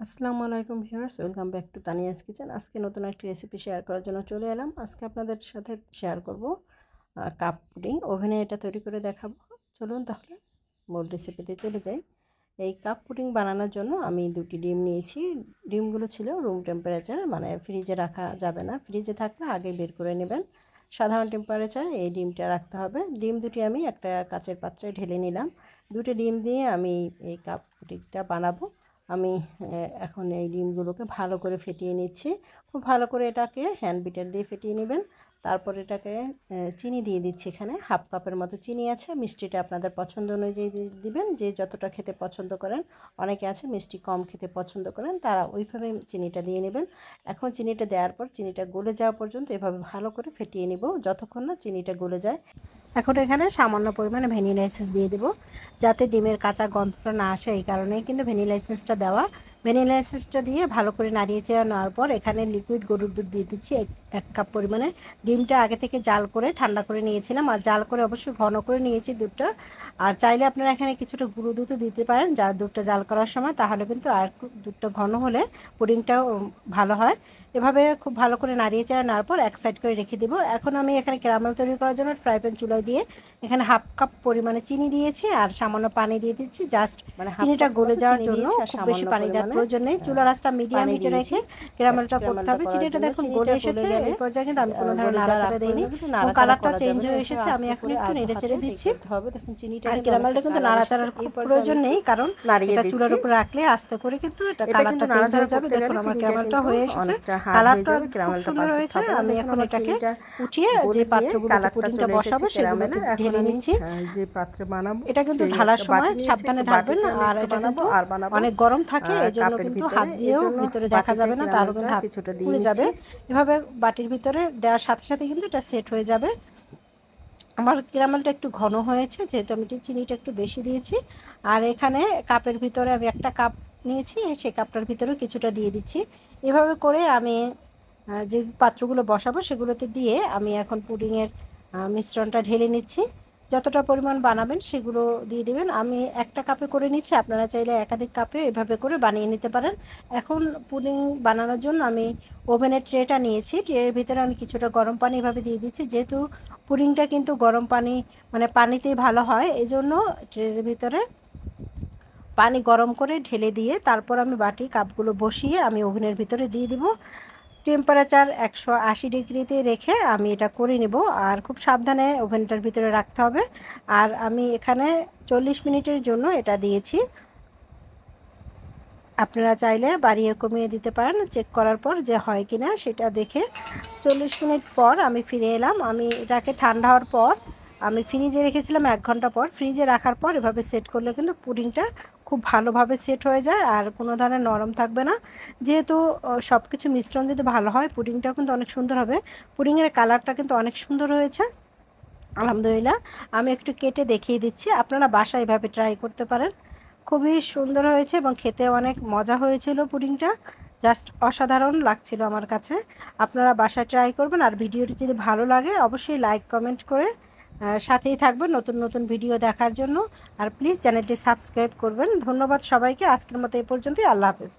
আসসালামু আলাইকুম viewers, welcome back to Tania's kitchen. আজকে নতুন একটি রেসিপি শেয়ার করার জন্য চলে এলাম। আজকে আপনাদের সাথে শেয়ার করব কাপ পুডিং। ওভেনে এটা তৈরি করে দেখাবো। চলুন তাহলে মূল রেসিপিতে চলে যাই। এই কাপ পুডিং বানানোর জন্য আমি দুটি ডিম নিয়েছি। ডিমগুলো ছিল রুম টেম্পারেচার, মানে ফ্রিজে রাখা যাবে না। ফ্রিজে থাকলে আগে বের করে নেবেন। সাধারণ টেম্পারেচার এই ডিমটা রাখতে হবে। ডিম দুটি আমি একটা কাচের পাত্রে ঢেলে নিলাম। দুটো ডিম দিয়ে আমি এই কাপ পুডিংটা বানাবো। আমি এখন এই ডিমগুলোকে ভালো করে ফেটিয়ে নিচ্ছি। খুব ভালো করে এটাকে হ্যান্ড বিটার দিয়ে ফেটিয়ে নেবেন। তারপর এটাকে চিনি দিয়ে দিচ্ছি। এখানে হাফ কাপের মতো চিনি আছে। মিষ্টিটা আপনাদের পছন্দ অনুযায়ী দিবেন, যে যতটা খেতে পছন্দ করেন। অনেকে আছে মিষ্টি কম খেতে পছন্দ করেন, তারা ওইভাবে চিনিটা দিয়ে নেবেন। এখন চিনিটা দেওয়ার পর চিনিটা গলে যাওয়া পর্যন্ত এভাবে ভালো করে ফেটিয়ে নেব, যতক্ষণ না চিনিটা গলে যায়। এখন এখানে সামান্য পরিমাণে ভ্যানিলা এসেন্স দিয়ে দেবো, যাতে ডিমের কাঁচা গন্ধটা না আসে। এই কারণেই কিন্তু ভ্যানিলা এসেন্সটা দেওয়া। ভ্যানিলা এসেন্সটা দিয়ে ভালো করে নাড়িয়ে চেড়ে নেওয়ার পর এখানে লিকুইড গরুর দুধ দিয়ে দিচ্ছি এক কাপ পরিমাণে। ডিমটা আগে থেকে জাল করে ঠান্ডা করে নিয়েছিলাম, আর জাল করে অবশ্যই ঘন করে নিয়েছি দুধটা। আর চাইলে আপনারা এখানে কিছুটা গুঁড়ো দুধও দিতে পারেন যা দুধটা জাল করার সময়, তাহলে কিন্তু আর দুধটা ঘন হলে পুডিংটাও ভালো হয়। এভাবে খুব ভালো করে নাড়িয়ে চেড়ে নেওয়ার পর এক সাইড করে রেখে দিব। এখন আমি এখানে ক্যারামেল তৈরি করার জন্য ফ্রাই প্যান চুলায় দিয়ে এখানে হাফ কাপ পরিমাণে চিনি দিয়েছি আর সামান্য পানি দিয়ে দিচ্ছি, জাস্ট চিনিটা গলে যাওয়ার জন্য। খুব বেশি পানি দেওয়ার প্রয়োজন নেই। চুলার আঁচটা মিডিয়াম হিটে রেখে ক্যারামেলটা করতে হবে। চিনিটা দেখুন গলে এসেছে। এই পর্যায়ে কিন্তু আমি কোনো ধরনের নাড়াচাড়া দিইনি, কালারটা চেঞ্জ হয়ে এসেছে। আমি এখন একটু নেড়ে চেড়ে দিচ্ছি। আর ক্যারামেলটা কিন্তু নাড়াচাড়ার প্রয়োজন নেই, কারণ এটা চুলার উপর রাখলে আস্তে করে কিন্তু এটা কালারটা চেঞ্জ হয়ে যাবে। দেখুন আমার ক্যারামেলটা হয়ে এসেছে, কালারটা খুব সুন্দর হয়েছে। আমি এখন এটাকে উঠিয়ে যে পাত্রগুলোতে পুডিংটা বসাবো সেগুলোতে ঢেলে নিচ্ছি। যে পাত্রে বানাবো এটা কিন্তু ঢালার সময় সাবধানে ঢালবেন। আর এটা কিন্তু অনেক গরম থাকে, এজন্য কিন্তু হাত দিয়েও ভিতরে দেখা যাবে না, তাহলে কিন্তু হাত পুড়ে যাবে। এভাবে বাটির ভিতরে দেওয়ার সাথে সাথে কিন্তু এটা সেট হয়ে যাবে। আমার ক্যারামেলটা একটু ঘন হয়েছে, যেহেতু আমি চিনিটা একটু বেশি দিয়েছি। আর এখানে কাপের ভিতরে আমি একটা কাপ নিয়েছি, সেই কাপটার ভিতরেও কিছুটা দিয়ে দিচ্ছি। এভাবে করে আমি যে পাত্রগুলো বসাবো সেগুলোতে দিয়ে আমি এখন পুডিংয়ের মিশ্রণটা ঢেলে নিচ্ছি। যতটা পরিমাণ বানাবেন সেগুলো দিয়ে দেবেন। আমি একটা কাপে করে নিচ্ছি, আপনারা চাইলে একাধিক কাপে এভাবে করে বানিয়ে নিতে পারেন। এখন পুডিং বানানোর জন্য আমি ওভেনের ট্রেটা নিয়েছি। ট্রের ভিতরে আমি কিছুটা গরম পানি এভাবে দিয়ে দিচ্ছি। যেহেতু পুডিংটা কিন্তু গরম পানি মানে পানিতেই ভালো হয়, এই জন্য ট্রের ভিতরে পানি গরম করে ঢেলে দিয়ে তারপর আমি বাটি কাপগুলো বসিয়ে আমি ওভেনের ভিতরে দিয়ে দিব। টেম্পারেচার 180 ডিগ্রিতে রেখে আমি এটা করে নেব। আর খুব সাবধানে ওভেনটার ভিতরে রাখতে হবে। আর আমি এখানে 40 মিনিটের জন্য এটা দিয়েছি। আপনারা চাইলে বাড়িয়ে কমিয়ে দিতে পারেন, চেক করার পর যে হয় কিনা সেটা দেখে। 40 মিনিট পর আমি ফিরে এলাম। আমি এটাকে ঠান্ডা হওয়ার পর আমি ফ্রিজে রেখেছিলাম 1 ঘন্টা পর। ফ্রিজে রাখার পর এভাবে সেট করলে কিন্তু পুডিংটা খুব ভালোভাবে সেট হয়ে যায় আর কোনো ধরনের নরম থাকবে না। যেহেতু সব কিছু মিশ্রণ যদি ভালো হয় পুডিংটাও কিন্তু অনেক সুন্দর হবে। পুডিংয়ের কালারটা কিন্তু অনেক সুন্দর হয়েছে আলহামদুলিল্লাহ। আমি একটু কেটে দেখিয়ে দিচ্ছি, আপনারা বাসায় এভাবে ট্রাই করতে পারেন। খুবই সুন্দর হয়েছে এবং খেতে অনেক মজা হয়েছিল। পুডিংটা জাস্ট অসাধারণ লাগছিল আমার কাছে। আপনারা বাসায় ট্রাই করবেন। আর ভিডিওটি যদি ভালো লাগে অবশ্যই লাইক কমেন্ট করে সাথেই থাকবেন নতুন নতুন ভিডিও দেখার জন্য। আর প্লিজ চ্যানেলটি সাবস্ক্রাইব করবেন। ধন্যবাদ সবাইকে। আজকের মতো এই পর্যন্তই। আল্লাহ হাফেজ।